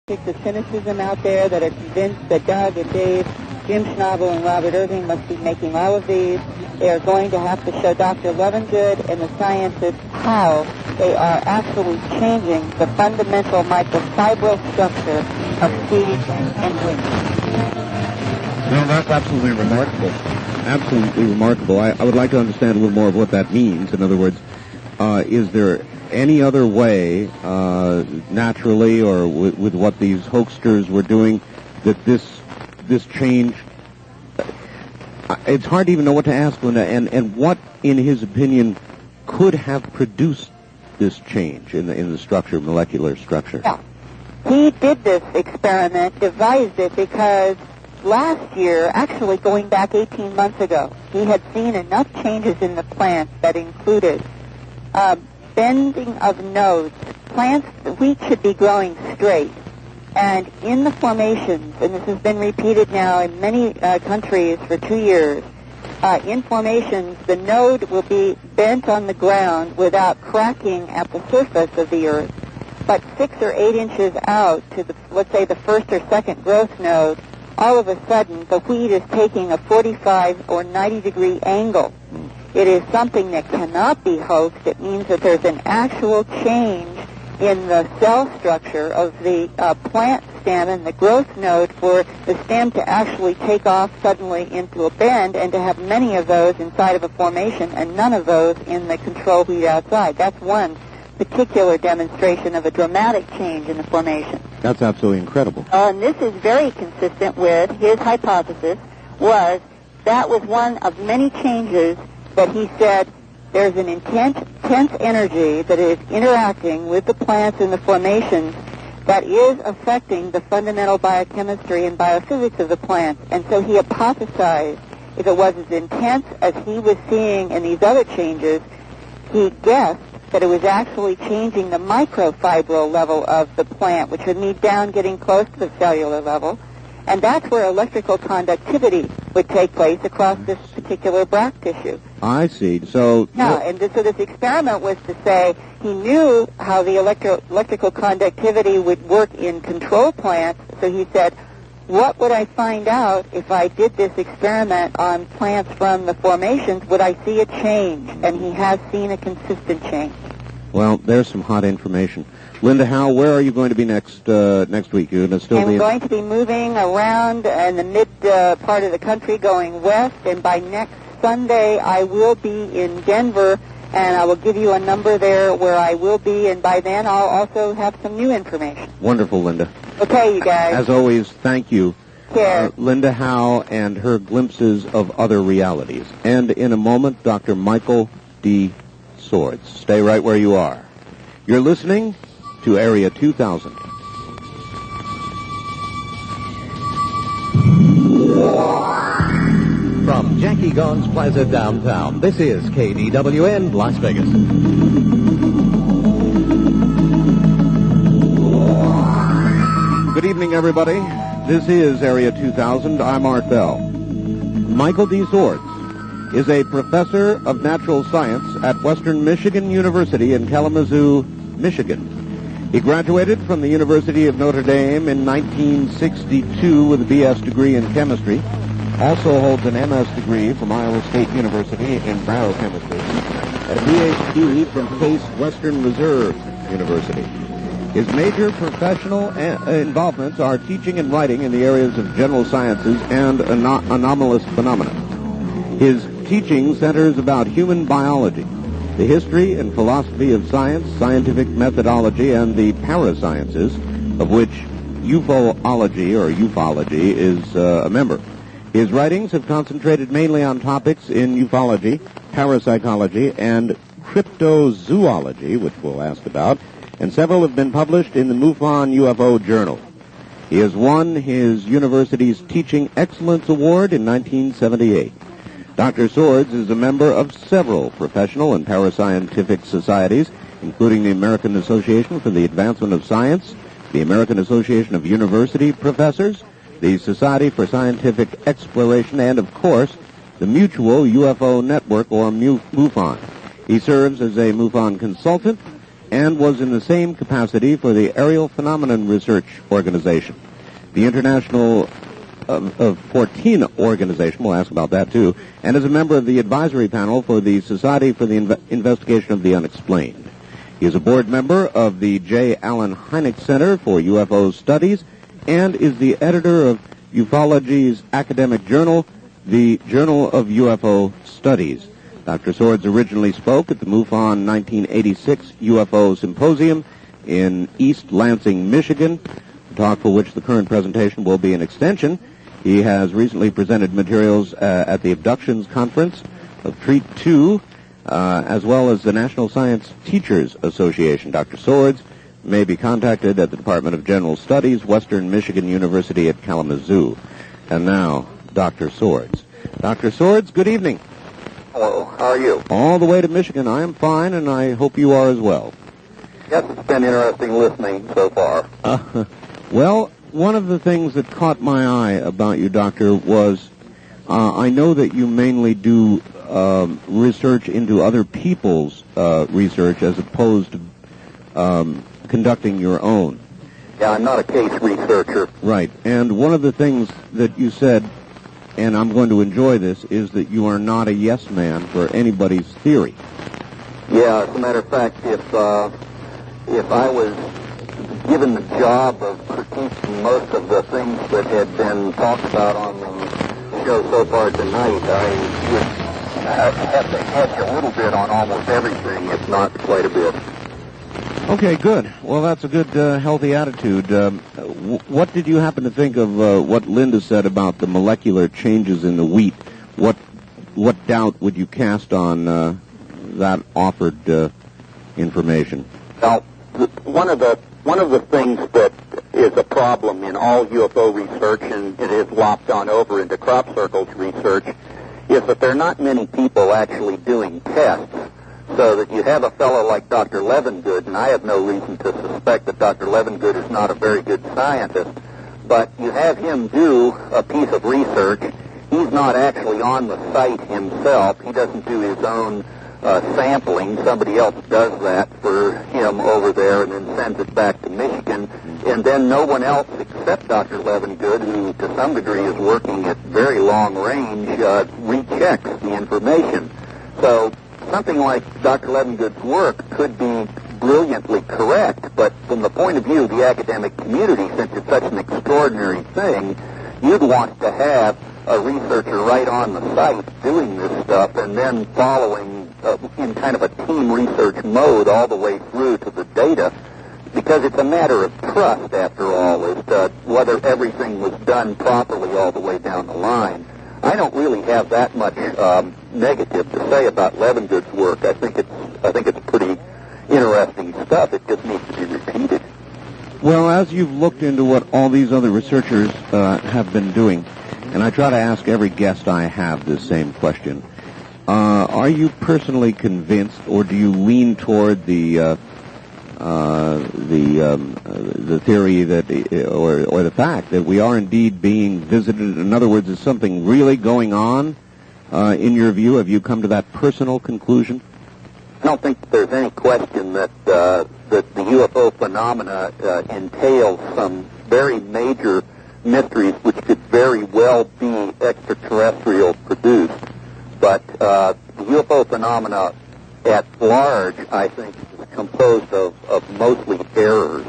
of cynicism out there that are convinced that Doug and Dave, Jim Schnabel and Robert Irving must be making all of these. They are going to have to show Dr. Levengood and the scientists how they are actually changing the fundamental microfibril structure of seeds and wings. Well, that's absolutely remarkable. Absolutely remarkable. I would like to understand a little more of what that means. In other words, is there any other way, naturally or with what these hoaxsters were doing, that this change, it's hard to even know what to ask, Linda, and what, in his opinion, could have produced this change in the structure, molecular structure? Yeah. He did this experiment, devised it, because last year, actually going back 18 months ago, he had seen enough changes in the plants that included bending of nodes. Plants, wheat should be growing straight. And in the formations, and this has been repeated now in many countries for 2 years, in formations, the node will be bent on the ground without cracking at the surface of the earth. But 6 or 8 inches out to the, let's say, the first or second growth node, all of a sudden the wheat is taking a 45 or 90 degree angle. It is something that cannot be hoaxed. It means that there's an actual change in the cell structure of the plant stem and the growth node for the stem to actually take off suddenly into a bend and to have many of those inside of a formation and none of those in the control wheat outside. That's one particular demonstration of a dramatic change in the formation. That's absolutely incredible. And this is very consistent with his hypothesis was that was one of many changes that he said there's an intense energy that is interacting with the plants and the formations that is affecting the fundamental biochemistry and biophysics of the plants. And so he hypothesized if it was as intense as he was seeing in these other changes, he guessed that it was actually changing the microfibril level of the plant, which would mean down getting close to the cellular level. And that's where electrical conductivity would take place across this particular bract tissue. I see. So so this experiment was to say he knew how the electrical conductivity would work in control plants. So he said, what would I find out if I did this experiment on plants from the formations? Would I see a change? And he has seen a consistent change. Well, there's some hot information. Linda Howe, where are you going to be next week? You're going to still I'm going to be moving around in the mid part of the country, going west, and by next Sunday I will be in Denver, and I will give you a number there where I will be, and by then I'll also have some new information. Wonderful, Linda. Okay, you guys. As always, thank you. Care. Linda Howe and her glimpses of other realities. And in a moment, Dr. Michael D. Swords. Stay right where you are. You're listening to Area 2000. From Jackie Gone's Plaza downtown, this is KDWN Las Vegas. Good evening, everybody. This is Area 2000. I'm Art Bell. Michael D. Swords is a professor of natural science at Western Michigan University in Kalamazoo, Michigan. He graduated from the University of Notre Dame in 1962 with a B.S. degree in chemistry. Also holds an M.S. degree from Iowa State University in biochemistry and a Ph.D. from Case Western Reserve University. His major professional involvements are teaching and writing in the areas of general sciences and anomalous phenomena. His teaching centers about human biology, the history and philosophy of science, scientific methodology, and the parasciences, of which ufology is a member. His writings have concentrated mainly on topics in ufology, parapsychology, and cryptozoology, which we'll ask about, and several have been published in the MUFON UFO Journal. He has won his university's Teaching Excellence Award in 1978. Dr. Swords is a member of several professional and parascientific societies, including the American Association for the Advancement of Science, the American Association of University Professors, the Society for Scientific Exploration, and, of course, the Mutual UFO Network, or MUFON. He serves as a MUFON consultant and was in the same capacity for the Aerial Phenomenon Research Organization. The International of 14 organization, we'll ask about that too, and is a member of the advisory panel for the Society for the Investigation of the Unexplained. He is a board member of the J. Allen Hynek Center for UFO Studies and is the editor of ufology's academic journal, the Journal of UFO Studies. Dr. Swords originally spoke at the MUFON 1986 UFO Symposium in East Lansing, Michigan, a talk for which the current presentation will be an extension. He has recently presented materials at the Abductions Conference of Treat 2, as well as the National Science Teachers Association. Dr. Swords may be contacted at the Department of General Studies, Western Michigan University at Kalamazoo. And now, Dr. Swords. Dr. Swords, good evening. Hello, how are you? All the way to Michigan. I am fine, and I hope you are as well. Yes, it's been interesting listening so far. Well, one of the things that caught my eye about you, Doctor, was I know that you mainly do research into other people's research as opposed to conducting your own. Yeah, I'm not a case researcher. Right. And one of the things that you said, and I'm going to enjoy this, is that you are not a yes man for anybody's theory. Yeah, as a matter of fact, if I was given the job of critiquing most of the things that had been talked about on the show so far tonight, I would have to hedge a little bit on almost everything, if not quite a bit. Okay, good. Well, that's a good, healthy attitude. What did you happen to think of what Linda said about the molecular changes in the wheat? What doubt would you cast on that offered information? Now, one of the things that is a problem in all UFO research, and it is lopped on over into crop circles research, is that there are not many people actually doing tests. So that you have a fellow like Dr. Levengood, and I have no reason to suspect that Dr. Levengood is not a very good scientist, but you have him do a piece of research. He's not actually on the site himself. He doesn't do his own sampling. Somebody else does that for him over there and then sends it back to Michigan. And then no one else except Dr. Levengood, who to some degree is working at very long range, rechecks the information. So something like Dr. Levengood's work could be brilliantly correct, but from the point of view of the academic community, since it's such an extraordinary thing, you'd want to have a researcher right on the site doing this stuff and then following in kind of a team research mode all the way through to the data, because it's a matter of trust, after all, as to whether everything was done properly all the way down the line. I don't really have that much negative to say about Levengood's work. I think it's pretty interesting stuff. It just needs to be repeated. Well, as you've looked into what all these other researchers have been doing, and I try to ask every guest I have this same question, are you personally convinced, or do you lean toward the theory that, or the fact that we are indeed being visited? In other words, is something really going on? In your view, have you come to that personal conclusion? I don't think there's any question that the UFO phenomena entails some very major mysteries which could very well be extraterrestrial produced. But the UFO phenomena at large, I think, is composed of mostly errors.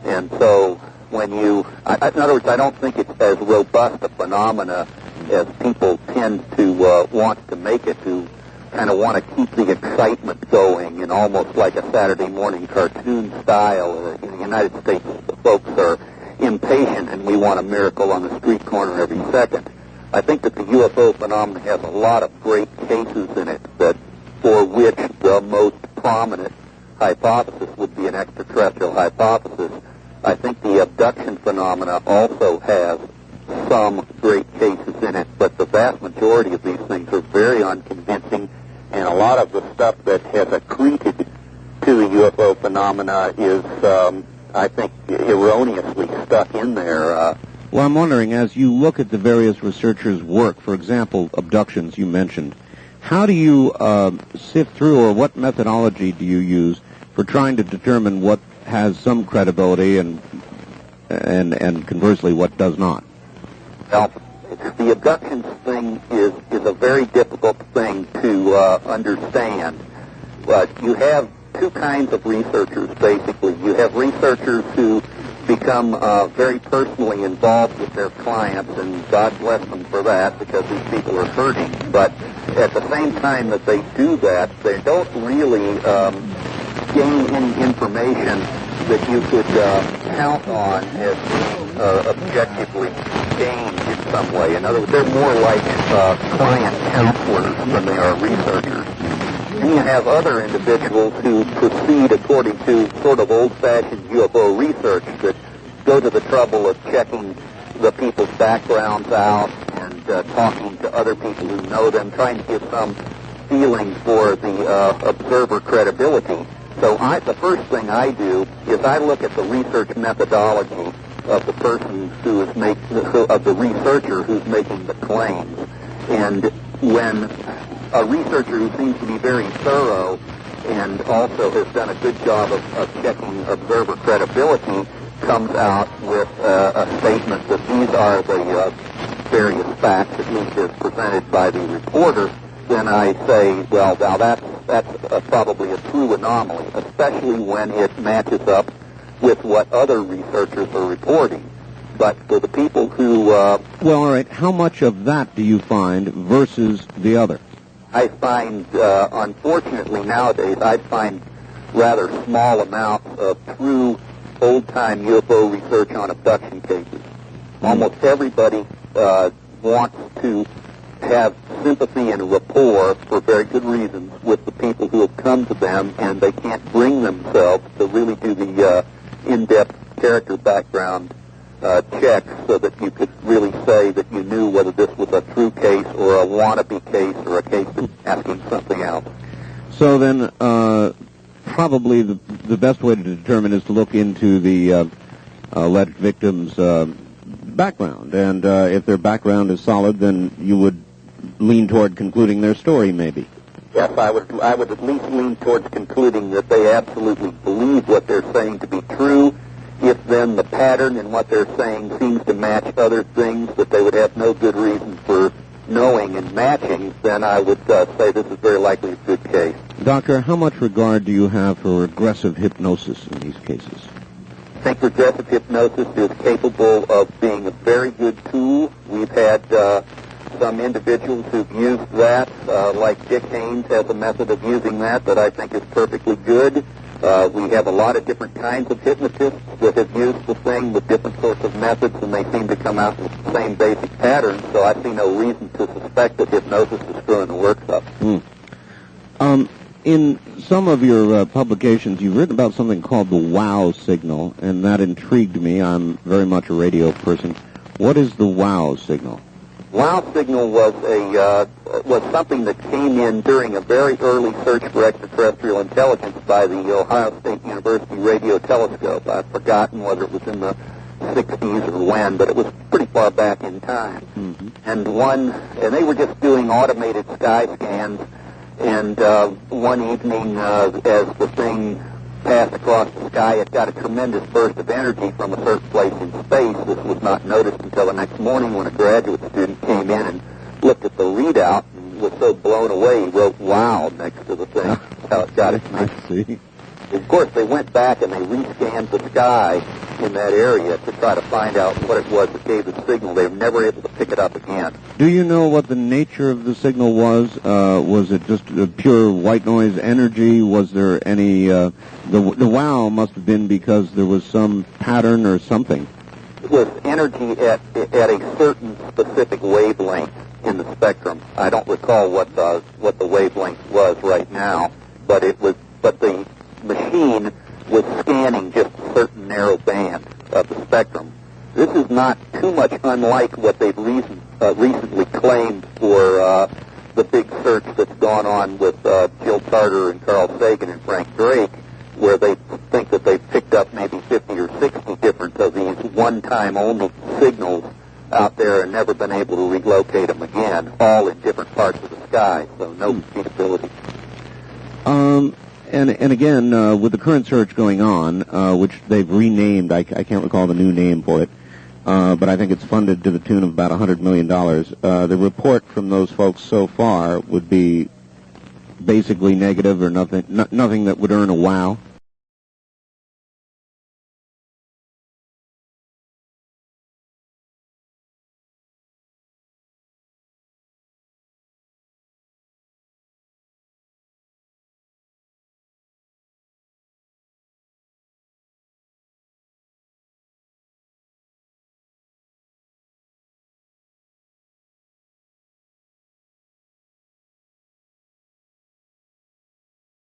And so when you, in other words, I don't think it's as robust a phenomena as people tend to want to make it, who kind of want to keep the excitement going in almost like a Saturday morning cartoon style. In the United States, the folks are impatient and we want a miracle on the street corner every second. I think that the UFO phenomenon has a lot of great cases in it that for which the most prominent hypothesis would be an extraterrestrial hypothesis. I think the abduction phenomena also has some great cases in it, but the vast majority of these things are very unconvincing, and a lot of the stuff that has accreted to the UFO phenomena is, I think, erroneously stuck in there. Well, I'm wondering, as you look at the various researchers' work, for example, abductions you mentioned, how do you sift through, or what methodology do you use for trying to determine what has some credibility and conversely what does not? Well, the abductions thing is a very difficult thing to understand. You have two kinds of researchers, basically. You have researchers who become very personally involved with their clients, and God bless them for that, because these people are hurting. But at the same time that they do that, they don't really gain any information that you could count on as being objectively gained in some way. In other words, they're more like client counselors than they are researchers. And you have other individuals who proceed according to sort of old-fashioned UFO research that go to the trouble of checking the people's backgrounds out and talking to other people who know them, trying to get some feeling for the observer credibility. So the first thing I do is I look at the research methodology of the person who is of the researcher who's making the claims. And when a researcher who seems to be very thorough and also has done a good job of checking observer credibility comes out with a statement that these are the various facts, at least as presented by the reporter, then I say, well, now that's probably a true anomaly, especially when it matches up with what other researchers are reporting. But for the people who... well, all right, how much of that do you find versus the other? I find, unfortunately nowadays, I find rather small amounts of true old-time UFO research on abduction cases. Almost everybody wants to have sympathy and rapport for very good reasons with the people who have come to them, and they can't bring themselves to really do the in-depth character background checks so that you could really say that you knew whether this was a true case or a wannabe case or a case that's asking something else. So then probably the best way to determine is to look into the alleged victim's background, and if their background is solid, then you would lean toward concluding their story, maybe. Yes, I would at least lean towards concluding that they absolutely believe what they're saying to be true. If then the pattern in what they're saying seems to match other things that they would have no good reason for knowing and matching, then I would say this is very likely a good case. Doctor, how much regard do you have for regressive hypnosis in these cases? I think regressive hypnosis is capable of being a very good tool. We've had some individuals who've used that, like Dick Haynes has a method of using that I think is perfectly good. We have a lot of different kinds of hypnotists that have used the thing with different sorts of methods, and they seem to come out with the same basic patterns, so I see no reason to suspect that hypnosis is screwing the works up. In some of your publications, you've written about something called the wow signal, and that intrigued me. I'm very much a radio person. What is the wow signal? Wow signal was something that came in during a very early search for extraterrestrial intelligence by the Ohio State University radio telescope. I've forgotten whether it was in the 60s or when, but it was pretty far back in time. Mm-hmm. And they were just doing automated sky scans, and one evening as the thing passed across the sky, it got a tremendous burst of energy from a certain place in space. This was not noticed until the next morning when a graduate student came in and looked at the readout and was so blown away he wrote "wow" next to the thing. That's how it got its name. I see. Of course, they went back and they rescanned the sky in that area to try to find out what it was that gave the signal. They were never able to pick it up again. Do you know what the nature of the signal was? Was it just pure white noise energy? Was there any... the wow must have been because there was some pattern or something. It was energy at a certain specific wavelength in the spectrum. I don't recall what the wavelength was right now, but the machine was scanning just a certain narrow band of the spectrum. This is not too much unlike what they've recently claimed for the big search that's gone on with Jill Tarter and Carl Sagan and Frank Drake, where they think that they've picked up maybe 50 or 60 different of these one-time only signals out there and never been able to relocate them again, all in different parts of the sky, so no repeatability. And again, with the current search going on, which they've renamed, I can't recall the new name for it, but I think it's funded to the tune of about $100 million. The report from those folks so far would be basically negative or nothing that would earn a wow.